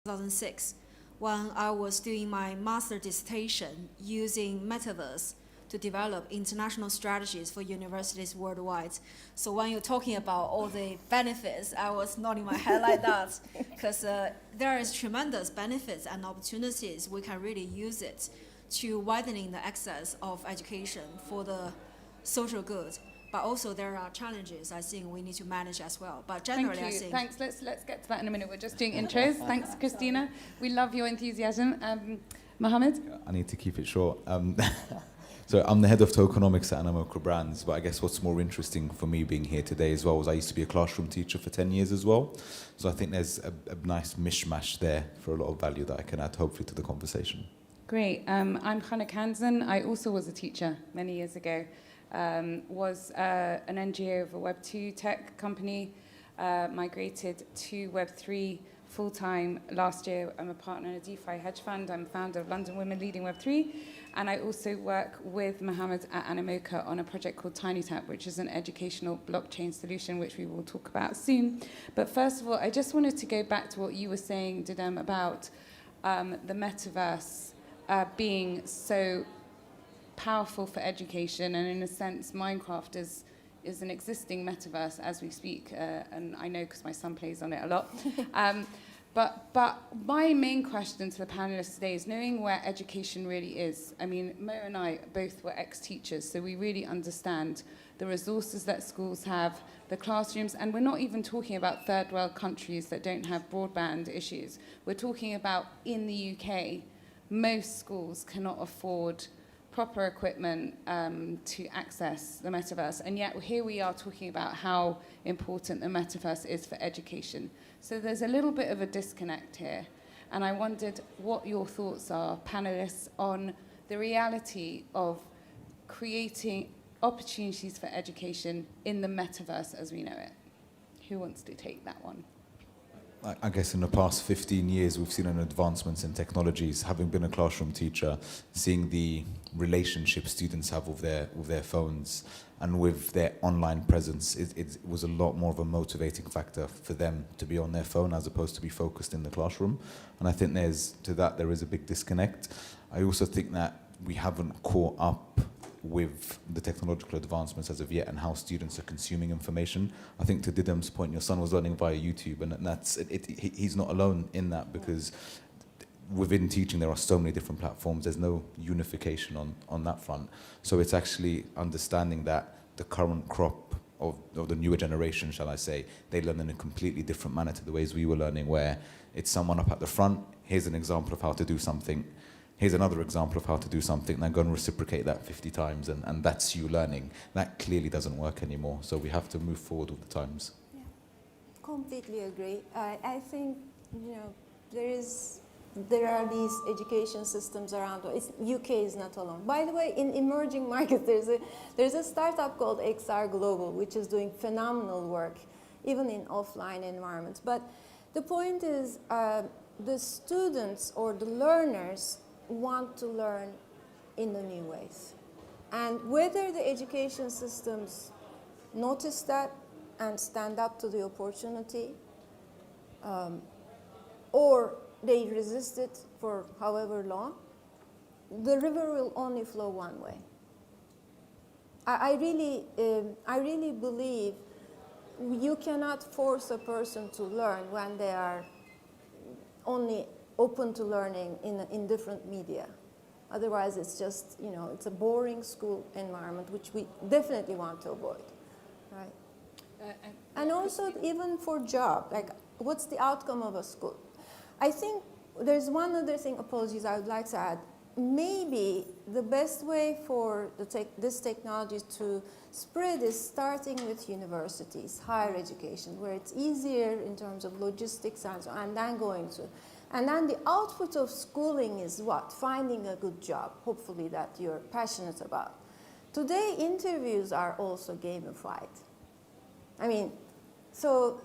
2006 when I was doing my master dissertation using Metaverse to develop international strategies for universities worldwide. So when you're talking about all the benefits, I was nodding my head like that, because there is tremendous benefits and opportunities. We can really use it to widening the access of education for the social good. But also there are challenges I think we need to manage as well. But generally, Thank you. I think... Thanks. Let's get to that in a minute. We're just doing intros. Thanks, Christina. We love your enthusiasm. Mohammed? I need to keep it short. So I'm the head of tokenomics at Animoca Brands, but I guess what's more interesting for me being here today as well was I used to be a classroom teacher for 10 years as well. So I think there's a nice mishmash there for a lot of value that I can add hopefully to the conversation. Great. I'm Hannah Kansan. I also was a teacher many years ago. Was an NGO of a Web2 tech company, migrated to Web3 full-time last year. I'm a partner in a DeFi hedge fund. I'm founder of London Women Leading Web3. And I also work with Mohammed at Animoca on a project called TinyTap, which is an educational blockchain solution, which we will talk about soon. But first of all, I just wanted to go back to what you were saying, Didem, about the metaverse being so powerful for education, and in a sense, Minecraft is an existing metaverse as we speak, and I know because my son plays on it a lot. But my main question to the panelists today is knowing where education really is. I mean, Mo and I both were ex-teachers, so we really understand the resources that schools have, the classrooms, and we're not even talking about third world countries that don't have broadband issues. We're talking about in the UK, most schools cannot afford proper equipment to access the metaverse. And yet here we are talking about how important the metaverse is for education. So there's a little bit of a disconnect here. And I wondered what your thoughts are, panelists, on the reality of creating opportunities for education in the metaverse as we know it. Who wants to take that one? I guess in the past 15 years, we've seen an advancements in technologies. Having been a classroom teacher, seeing the relationship students have with their phones and with their online presence, it was a lot more of a motivating factor for them to be on their phone as opposed to be focused in the classroom. And I think there is a big disconnect. I also think that we haven't caught up with the technological advancements as of yet and how students are consuming information. I think to Didem's point, your son was learning via YouTube, and he's not alone in that, because within teaching there are so many different platforms. There's no unification on that front. So it's actually understanding that the current crop of the newer generation, shall I say, they learn in a completely different manner to the ways we were learning, where it's someone up at the front, here's an example of how to do something, here's another example of how to do something, and then go and reciprocate that 50 times, and that's you learning. That clearly doesn't work anymore, so we have to move forward with the times. Yeah, completely agree. I think, there are these education systems around. UK is not alone. By the way, in emerging markets, there's a startup called XR Global, which is doing phenomenal work, even in offline environments. But the point is, the students or the learners want to learn in the new ways. And whether the education systems notice that and stand up to the opportunity, or they resist it for however long, the river will only flow one way. I really believe you cannot force a person to learn when they are only open to learning in different media. Otherwise, it's just, it's a boring school environment, which we definitely want to avoid, right? And also, even for job, like, what's the outcome of a school? I think there's one other thing, apologies, I would like to add. Maybe the best way for this technology to spread is starting with universities, higher education, where it's easier in terms of logistics and so on, and then going to. And then the output of schooling is what? Finding a good job, hopefully that you're passionate about. Today, interviews are also gamified. I mean, so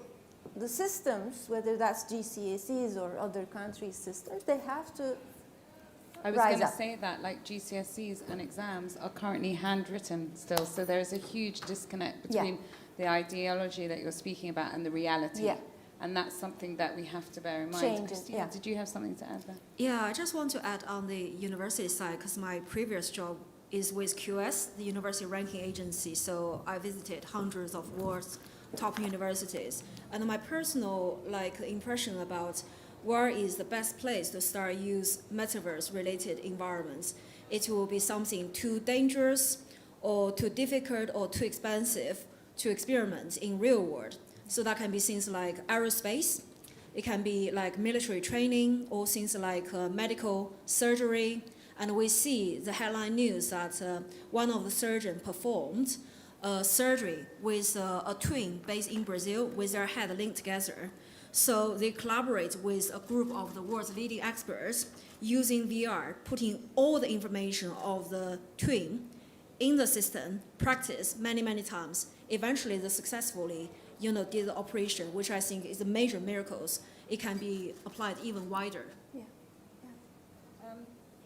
the systems, whether that's GCSEs or other countries' systems, they have to I was going to say that, like, GCSEs and exams are currently handwritten still, so there is a huge disconnect between the ideology that you're speaking about and the reality. Yeah. And that's something that we have to bear in mind. Change it, Christina, yeah. did you have something to add there? Yeah, I just want to add on the university side, because my previous job is with QS, the university ranking agency. So I visited hundreds of world's top universities. And my personal impression about where is the best place to start use metaverse-related environments, it will be something too dangerous or too difficult or too expensive to experiment in real world. So that can be things like aerospace, it can be like military training, or things like medical surgery. And we see the headline news that one of the surgeons performed surgery with a twin based in Brazil with their head linked together. So they collaborate with a group of the world's leading experts using VR, putting all the information of the twin in the system, practice many, many times. Eventually, they successfully did the operation, which I think is a major miracle. It can be applied even wider. Yeah.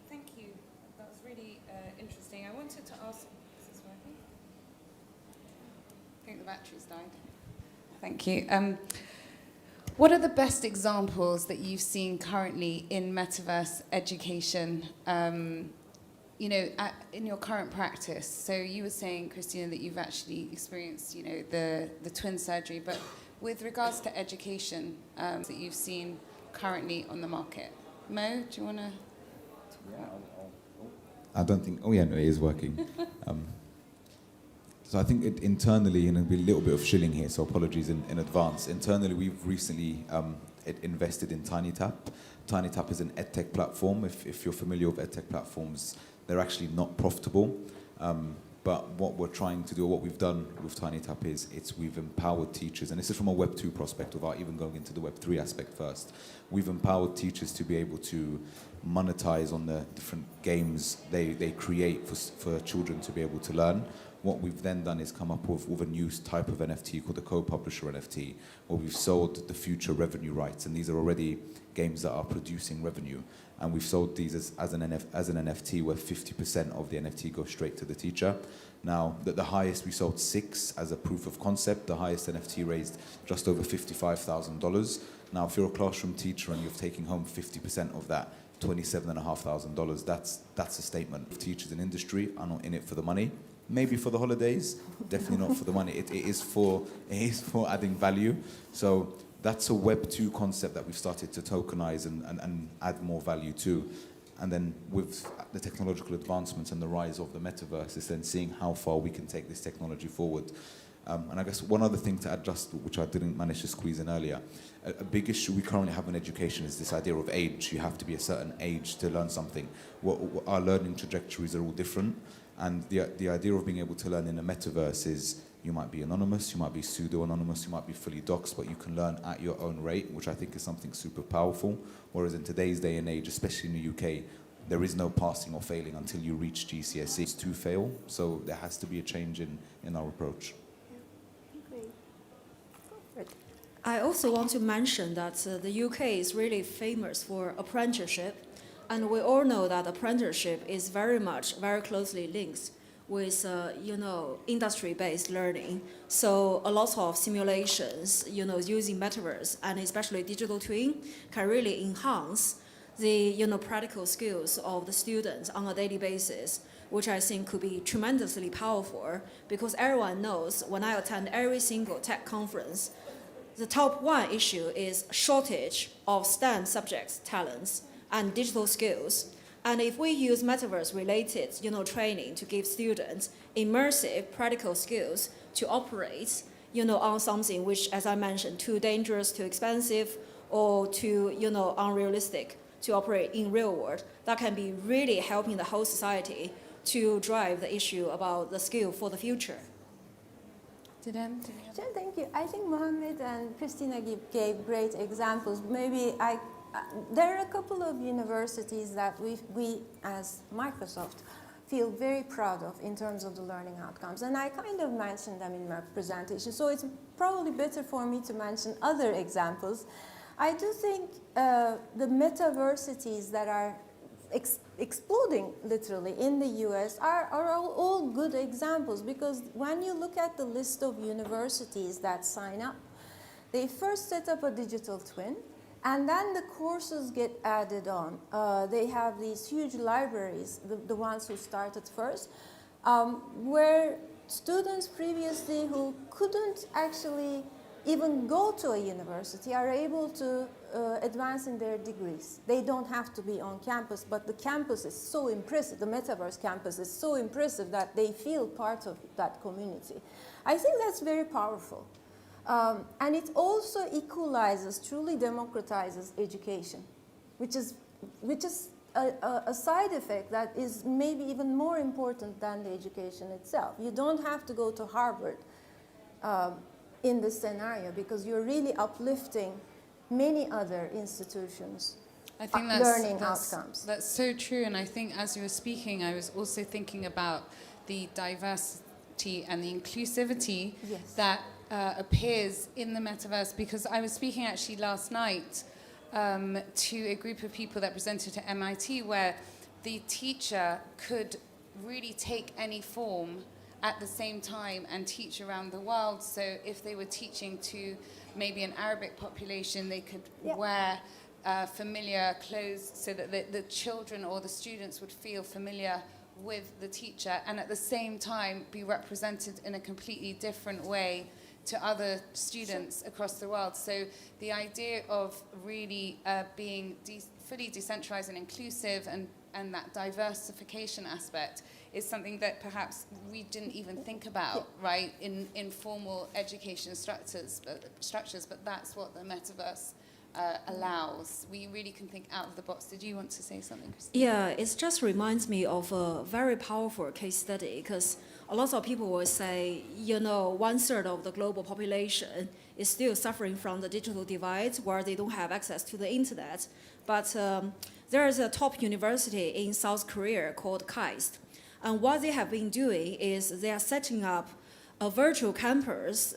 Thank you. That was really interesting. I wanted to ask, is this working? I think the battery's died. Thank you. What are the best examples that you've seen currently in metaverse education, in your current practice? So you were saying, Christina, that you've actually experienced, the twin surgery, but with regards to education that you've seen currently on the market. Mo, do you want to? I don't think. Oh yeah, no, it is working. So I think internally, and there'll be a little bit of shilling here, so apologies in advance. Internally, we've recently invested in TinyTap. TinyTap is an edtech platform. If you're familiar with edtech platforms, they're actually not profitable. But what we're trying to do, what we've done with TinyTap is we've empowered teachers, and this is from a Web 2 perspective, without even going into the Web 3 aspect first. We've empowered teachers to be able to monetize on the different games they create for children to be able to learn. What we've then done is come up with a new type of NFT called the co-publisher NFT, where we've sold the future revenue rights, and these are already games that are producing revenue. And we've sold these as an NFT, where 50% of the NFT goes straight to the teacher. Now, the highest, we sold 6 as a proof of concept. The highest NFT raised just over $55,000. Now, if you're a classroom teacher and you're taking home 50% of that, $27,500, that's a statement. Teachers in industry are not in it for the money. Maybe for the holidays, definitely not for the money. It is for adding value. So that's a Web 2 concept that we've started to tokenize and add more value to. And then with the technological advancements and the rise of the metaverse, is then seeing how far we can take this technology forward. And I guess one other thing to add, just which I didn't manage to squeeze in earlier, a big issue we currently have in education is this idea of age. You have to be a certain age to learn something. Our learning trajectories are all different. And the idea of being able to learn in a metaverse is you might be anonymous, you might be pseudo-anonymous, you might be fully doxed, but you can learn at your own rate, which I think is something super powerful. Whereas in today's day and age, especially in the UK, there is no passing or failing until you reach GCSE to fail. So there has to be a change in our approach. Great. I also want to mention that the UK is really famous for apprenticeship. And we all know that apprenticeship is very closely linked with, industry-based learning. So a lot of simulations, using metaverse and especially digital twin can really enhance the, practical skills of the students on a daily basis, which I think could be tremendously powerful because everyone knows when I attend every single tech conference, the top one issue is shortage of STEM subjects, talents, and digital skills. And if we use metaverse-related, training to give students immersive practical skills to operate, on something which, as I mentioned, too dangerous, too expensive, or too, unrealistic to operate in real world, that can be really helping the whole society to drive the issue about the skill for the future. Sure, thank you. I think Mohammed and Christina gave great examples. Maybe there are a couple of universities that we as Microsoft feel very proud of in terms of the learning outcomes. And I kind of mentioned them in my presentation, so it's probably better for me to mention other examples. I do think the metaversities that are exploding literally in the US are all good examples, because when you look at the list of universities that sign up, They first set up a digital twin, and then the courses get added on. They have these huge libraries, the ones who started first, where students previously who couldn't actually even go to a university are able to advance in their degrees. They don't have to be on campus, but the campus is so impressive, the Metaverse campus is so impressive that they feel part of that community. I think that's very powerful. And it also equalizes, truly democratizes education, which is a side effect that is maybe even more important than the education itself. You don't have to go to Harvard in this scenario, because you're really uplifting many other institutions' I think learning outcomes. That's so true, and I think as you were speaking, I was also thinking about the diversity and the inclusivity Yes. that appears in the metaverse, because I was speaking actually last night to a group of people that presented to MIT, where the teacher could really take any form at the same time and teach around the world. So if they were teaching to maybe an Arabic population, they could wear familiar clothes so that the children or the students would feel familiar with the teacher, and at the same time be represented in a completely different way to other students across the world. So the idea of really being fully decentralized and inclusive, and that diversification aspect is something that perhaps we didn't even think about, right, in formal education structures, but that's what the metaverse allows. We really can think out of the box. Did you want to say something, Christine? Yeah, it just reminds me of a very powerful case study, because a lot of people will say, 1/3 of the global population is still suffering from the digital divide, where they don't have access to the internet. But there is a top university in South Korea called KAIST. And what they have been doing is they are setting up a virtual campus,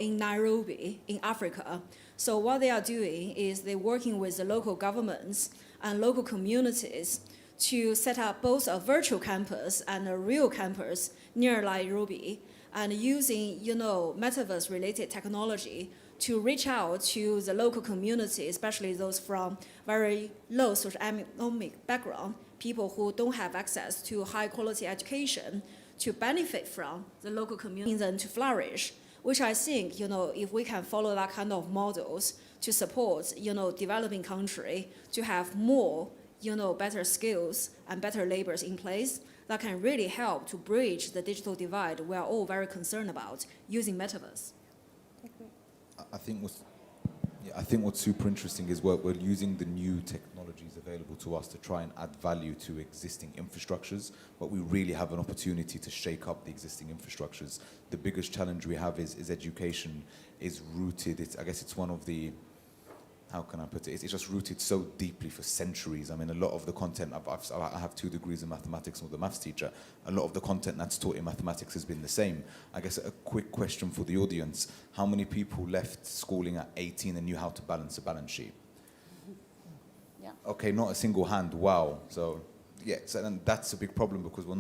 in Nairobi, in Africa. So what they are doing is they're working with the local governments and local communities to set up both a virtual campus and a real campus near Nairobi, and using, metaverse-related technology to reach out to the local community, especially those from very low socioeconomic background, people who don't have access to high-quality education, to benefit from the local community and to flourish, which I think, if we can follow that kind of models to support, developing country to have more, better skills and better labors in place, that can really help to bridge the digital divide we are all very concerned about using metaverse. I think what's super interesting is we're using the new technologies available to us to try and add value to existing infrastructures, but we really have an opportunity to shake up the existing infrastructures. The biggest challenge we have is education is rooted, I guess it's one of the, how can I put it? It's just rooted so deeply for centuries. I mean, a lot of the content, I have 2 degrees in mathematics and with a maths teacher. A lot of the content that's taught in mathematics has been the same. I guess a quick question for the audience. How many people left schooling at 18 and knew how to balance a balance sheet? Yeah. Okay, not a single hand, wow. So, yeah, so then that's a big problem, because we're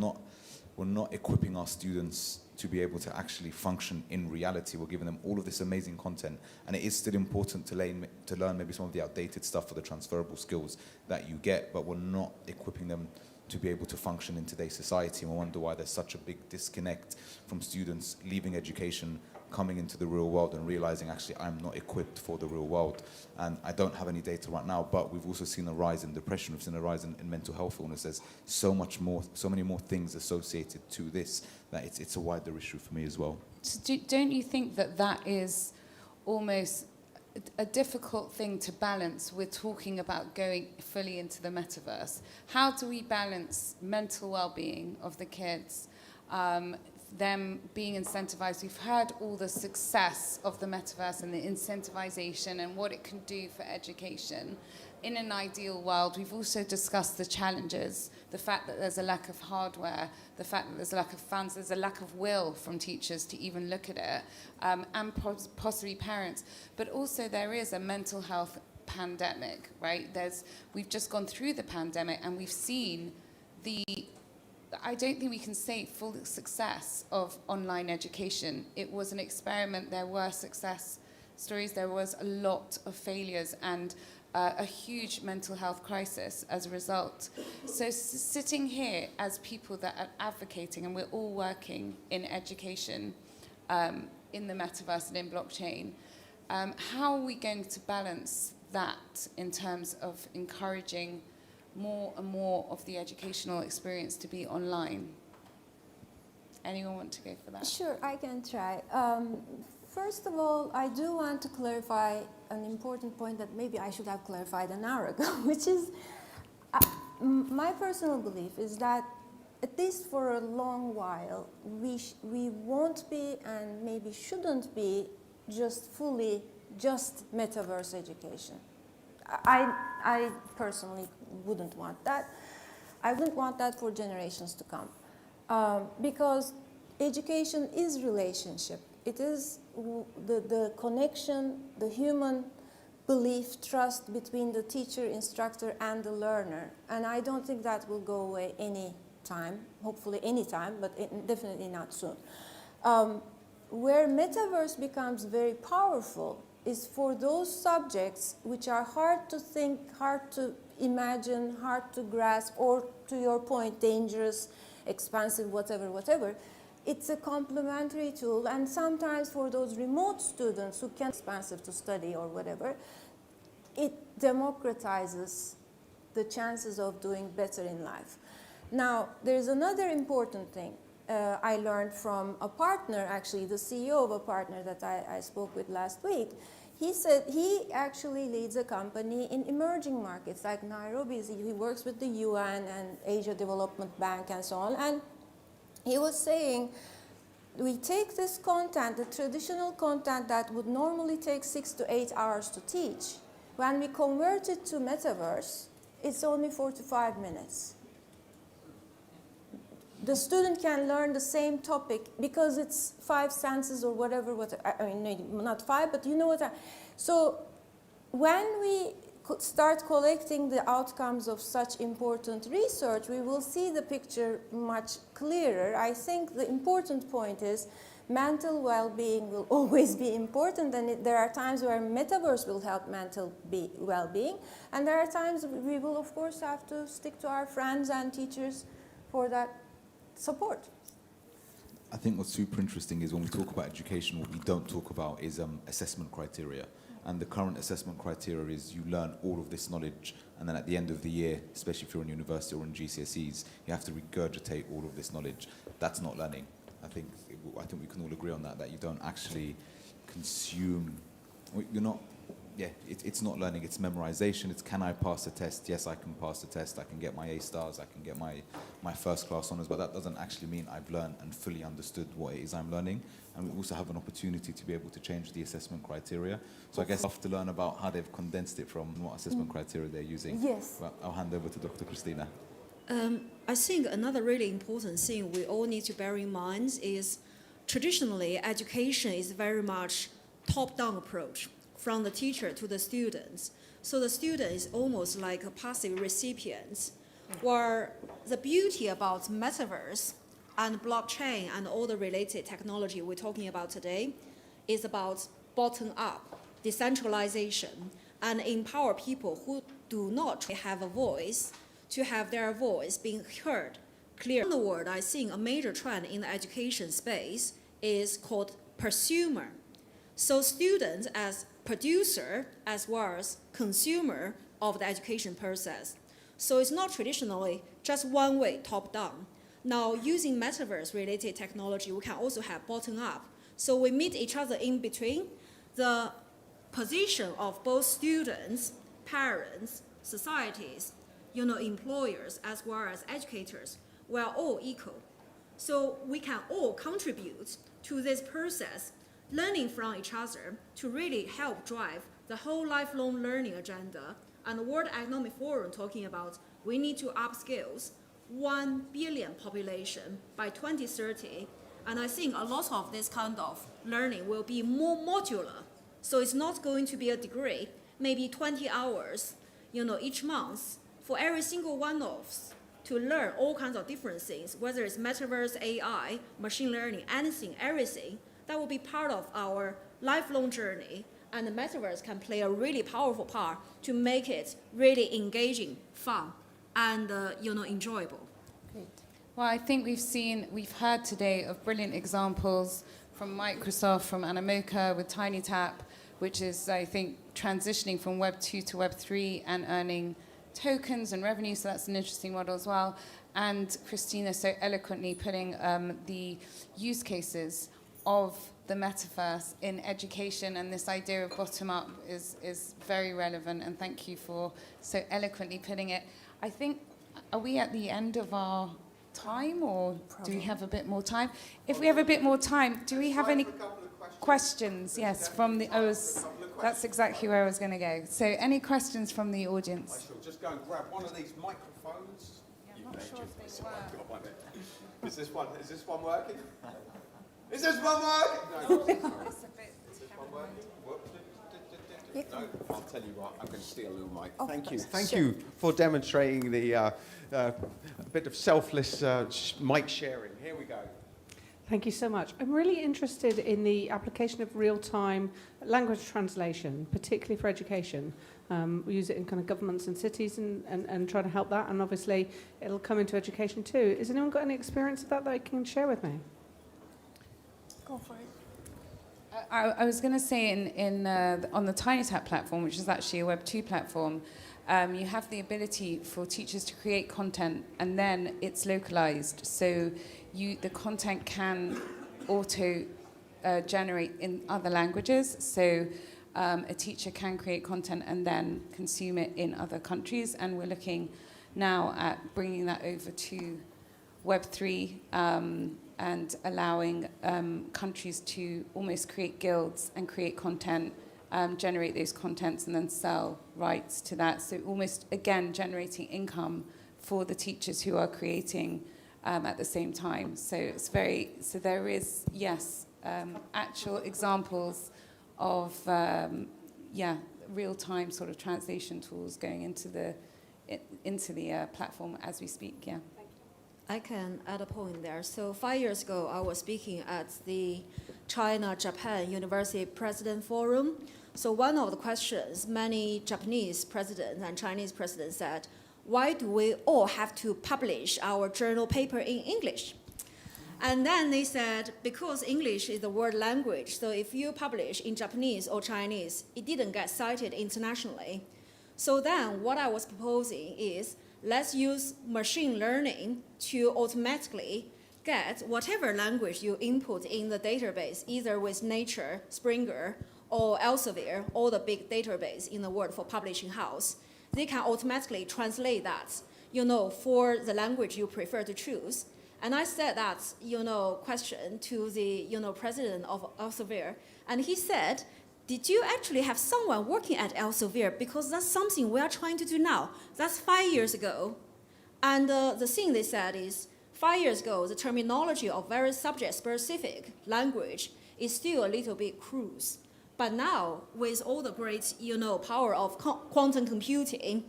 not equipping our students to be able to actually function in reality. We're giving them all of this amazing content, and it is still important to learn maybe some of the outdated stuff for the transferable skills that you get, but we're not equipping them to be able to function in today's society. And we wonder why there's such a big disconnect from students leaving education, coming into the real world and realizing, actually, I'm not equipped for the real world. And I don't have any data right now, but we've also seen a rise in depression. We've seen a rise in mental health illness. There's so many more things associated to this, that it's a wider issue for me as well. So don't you think that is almost a difficult thing to balance with talking about going fully into the metaverse? How do we balance mental well-being of the kids, them being incentivized? We've heard all the success of the metaverse and the incentivization and what it can do for education. In an ideal world, we've also discussed the challenges, the fact that there's a lack of hardware, the fact that there's a lack of funds, there's a lack of will from teachers to even look at it, and possibly parents. But also there is a mental health pandemic, right? We've just gone through the pandemic, and we've seen I don't think we can say full success of online education. It was an experiment. There were success stories, there was a lot of failures and a huge mental health crisis as a result. So sitting here as people that are advocating, and we're all working in education, in the metaverse and in blockchain, how are we going to balance that in terms of encouraging more and more of the educational experience to be online? Anyone want to go for that? Sure, I can try. First of all, I do want to clarify an important point that maybe I should have clarified an hour ago, which is my personal belief is that at least for a long while, we won't be and maybe shouldn't be just fully just metaverse education. I personally wouldn't want that. I wouldn't want that for generations to come. Because education is relationship. It is the connection, the human belief, trust between the teacher, instructor, and the learner. And I don't think that will go away any time, hopefully any time, but definitely not soon. Where metaverse becomes very powerful is for those subjects which are hard to think, hard to imagine, hard to grasp, or to your point, dangerous, expensive, whatever. It's a complementary tool, and sometimes for those remote students who can't expensive to study or whatever, it democratizes the chances of doing better in life. Now, there's another important thing I learned from a partner, actually the CEO of a partner that I spoke with last week. He said he actually leads a company in emerging markets like Nairobi. He works with the UN and Asia Development Bank and so on. And he was saying, we take this content, the traditional content that would normally take 6 to 8 hours to teach. When we convert it to metaverse, it's only 4 to 5 minutes. The student can learn the same topic because it's 5 sentences or whatever. I mean, not 5, but you know what So when we start collecting the outcomes of such important research, we will see the picture much clearer. I think the important point is mental well-being will always be important, and there are times where metaverse will help mental well-being, and there are times we will, of course, have to stick to our friends and teachers for that support. I think what's super interesting is when we talk about education, what we don't talk about is assessment criteria. And the current assessment criteria is you learn all of this knowledge, and then at the end of the year, especially if you're in university or in GCSEs, you have to regurgitate all of this knowledge. That's not learning. I think we can all agree on that you don't actually consume, you're not, it's not learning, it's memorization. It's, can I pass the test? Yes, I can pass the test. I can get my A stars. I can get my first class honors, but that doesn't actually mean I've learned and fully understood what it is I'm learning. And we also have an opportunity to be able to change the assessment criteria. So I guess I have to learn about how they've condensed it from what assessment criteria they're using. Yes. Well, I'll hand over to Dr. Christina. I think another really important thing we all need to bear in mind is traditionally education is very much top-down approach from the teacher to the students. So the student is almost like a passive recipient, where the beauty about metaverse and blockchain and all the related technology we're talking about today is about bottom-up decentralization and empower people who do not have a voice to have their voice being heard clearly. In the world, I think a major trend in the education space is called prosumer. So students as producer as well as consumer of the education process. So it's not traditionally just one way, top down. Now, using metaverse-related technology, we can also have bottom-up. So we meet each other in between. The position of both students, parents, societies, employers, as well as educators, we are all equal. So we can all contribute to this process, learning from each other to really help drive the whole lifelong learning agenda. And the World Economic Forum talking about we need to upskill 1 billion population by 2030. And I think a lot of this kind of learning will be more modular. So it's not going to be a degree, maybe 20 hours, each month for every single one of us to learn all kinds of different things, whether it's metaverse, AI, machine learning, anything, everything. That will be part of our lifelong journey. And the Metaverse can play a really powerful part to make it really engaging, fun, and enjoyable. Great. Well, I think we've heard today of brilliant examples from Microsoft, from Animoca with TinyTap, which is, I think, transitioning from Web 2 to Web 3 and earning tokens and revenue, so that's an interesting model as well. And Christina so eloquently putting the use cases of the metaverse in education, and this idea of bottom-up is very relevant, and thank you for so eloquently putting it. I think, are we at the end of our time, or do we have a bit more time? If we have a bit more time, do we have any questions? Yes, from the... That's exactly where I was going to go. So any questions from the audience? I shall just go and grab one of these microphones. Yeah, I'm not sure if they work. Is this one working? Is this one working? No. Is this one working? No, I'll tell you what, I'm going to steal a little mic. Thank you. Thank you for demonstrating the bit of selfless mic sharing. Here we go. Thank you so much. I'm really interested in the application of real-time language translation, particularly for education. We use it in kind of governments and cities and try to help that, and obviously it'll come into education too. Has anyone got any experience of that they can share with me? Go for it. I was going to say on the TinyTap platform, which is actually a Web 2 platform, you have the ability for teachers to create content, and then it's localized. So the content can auto-generate in other languages. So a teacher can create content and then consume it in other countries. And we're looking now at bringing that over to Web 3 and allowing countries to almost create guilds and create content, generate those contents and then sell rights to that. So almost, again, generating income for the teachers who are creating at the same time. So there is, yes, actual examples of, real-time sort of translation tools going into the platform as we speak, yeah. I can add a point there. So 5 years ago, I was speaking at the China-Japan University President Forum. So one of the questions many Japanese presidents and Chinese presidents said, why do we all have to publish our journal paper in English? And then they said, because English is the world language, so if you publish in Japanese or Chinese, it didn't get cited internationally. So then what I was proposing is, let's use machine learning to automatically get whatever language you input in the database, either with Nature, Springer, or Elsevier, all the big database in the world for publishing house. They can automatically translate that, for the language you prefer to choose. And I said that, question to the, president of Elsevier, and he said, did you actually have someone working at Elsevier? Because that's something we are trying to do now. That's 5 years ago. And the thing they said is, 5 years ago, the terminology of very subject-specific language is still a little bit crude. But now, with all the great, power of quantum computing,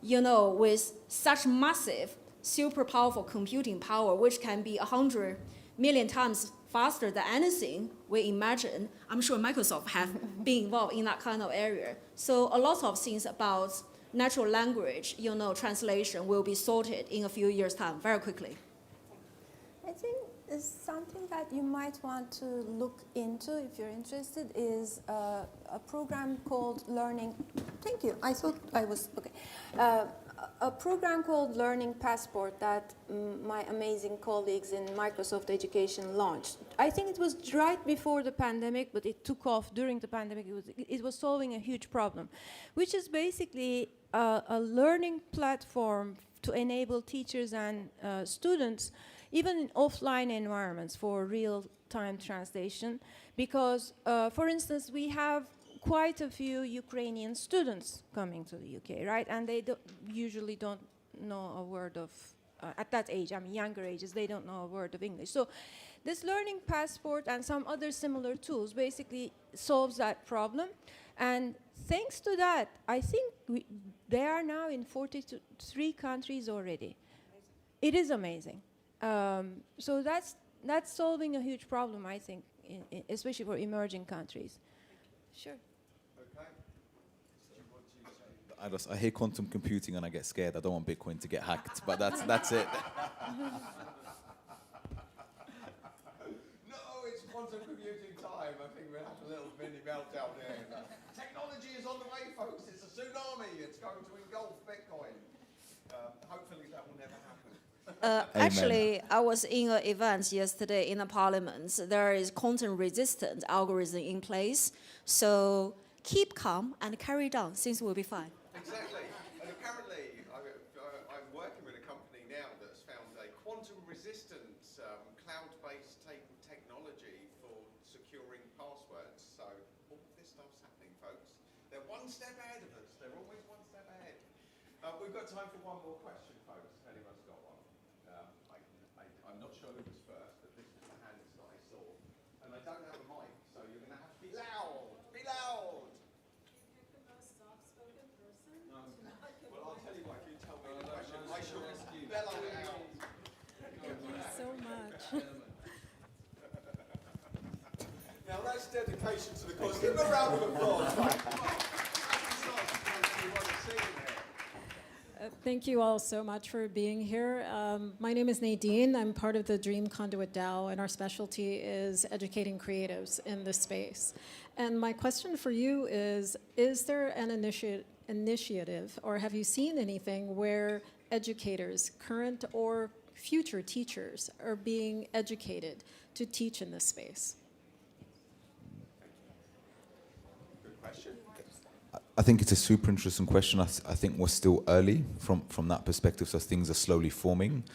with such massive, super powerful computing power, which can be 100 million times faster than anything we imagine. I'm sure Microsoft have been involved in that kind of area. So a lot of things about natural language, translation will be sorted in a few years' time, very quickly. I think is something that you might want to look into if you're interested is a program called Learning. Thank you. I thought I was okay. A program called Learning Passport that my amazing colleagues in Microsoft Education launched. I think it was right before the pandemic, but it took off during the pandemic. It was solving a huge problem, which is basically a learning platform to enable teachers and students, even in offline environments, for real-time translation. Because, for instance, we have quite a few Ukrainian students coming to the UK, right? And they usually don't know a word of, at that age, younger ages, they don't know a word of English. So this Learning Passport and some other similar tools basically solves that problem. And thanks to that, I think they are now in 43 countries already. It is amazing. So that's solving a huge problem, I think, especially for emerging countries. Sure. I hear quantum computing and I get scared. I don't want Bitcoin to get hacked, but that's it. No, it's quantum computing time. I think we'll have a little mini meltdown here. Technology is on the way, folks. It's a tsunami. It's going to engulf Bitcoin. Hopefully that will never happen. Actually, I was in an event yesterday in the parliament. There is content-resistant algorithm in place. So keep calm and carry on. Things will be fine. Exactly. And apparently, I'm working with a company now that's found a quantum-resistant cloud-based technology for securing passwords. So all this stuff's happening, folks. They're one step ahead of us. They're always one step ahead. We've got time for one more question, folks. If anyone's got one. I'm not sure who was first, but this was the hands that I saw. And I don't have a mic, so you're going to have to be loud. Be loud. Well, I'll tell you what, if you tell me the question, I shall bellow it out. Thank you so much. Now that's dedication to the cause. Give them a round of applause. Right, come on. We want to see you there. Thank you all so much for being here. My name is Nadine. I'm part of the Dream Conduit DAO, and our specialty is educating creatives in this space. And my question for you is there an initiative, or have you seen anything where educators, current or future teachers, are being educated to teach in this space? Good question. I think it's a super interesting question. I think we're still early from that perspective, so things are slowly forming.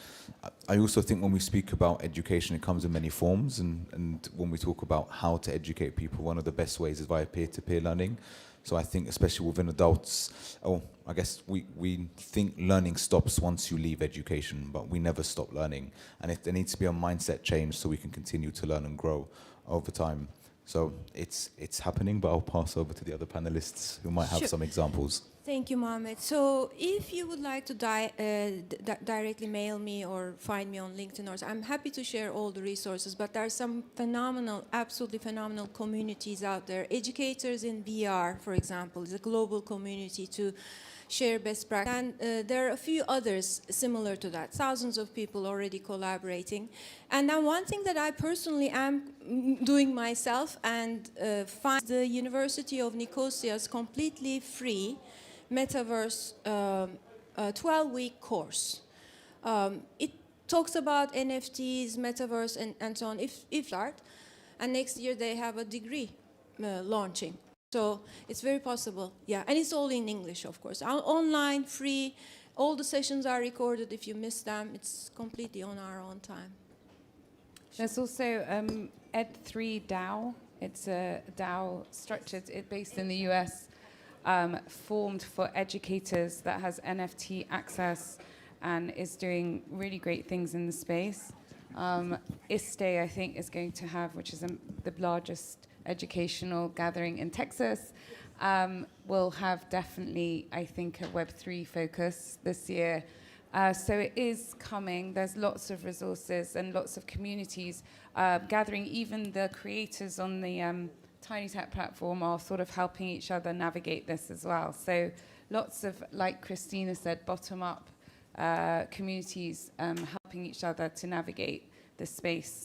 I also think when we speak about education, it comes in many forms, and when we talk about how to educate people, one of the best ways is via peer-to-peer learning. So I think especially within adults, I guess we think learning stops once you leave education, but we never stop learning. And there needs to be a mindset change so we can continue to learn and grow over time. So it's happening, but I'll pass over to the other panelists who might have Sure. some examples. Thank you, Mohammed. So if you would like to directly mail me or find me on LinkedIn, I'm happy to share all the resources, but there are some phenomenal, absolutely phenomenal communities out there. Educators in VR, for example, is a global community to share best practice. And there are a few others similar to that, thousands of people already collaborating. And then one thing that I personally am doing myself and find the University of Nicosia's completely free Metaverse 12-week course. It talks about NFTs, Metaverse, and so on, if start. And next year they have a degree launching. So it's very possible, yeah. And it's all in English, of course. Online, free. All the sessions are recorded. If you miss them, it's completely on our own time. There's also Ed3 DAO. It's a DAO structured, based in the US, formed for educators that has NFT access and is doing really great things in the space. ISTE, I think, is going to have, which is the largest educational gathering in Texas, will have definitely, I think, a Web3 focus this year. So it is coming. There's lots of resources and lots of communities gathering. Even the creators on the Tiny Tech platform are sort of helping each other navigate this as well. So lots of, like Christina said, bottom-up communities helping each other to navigate this space.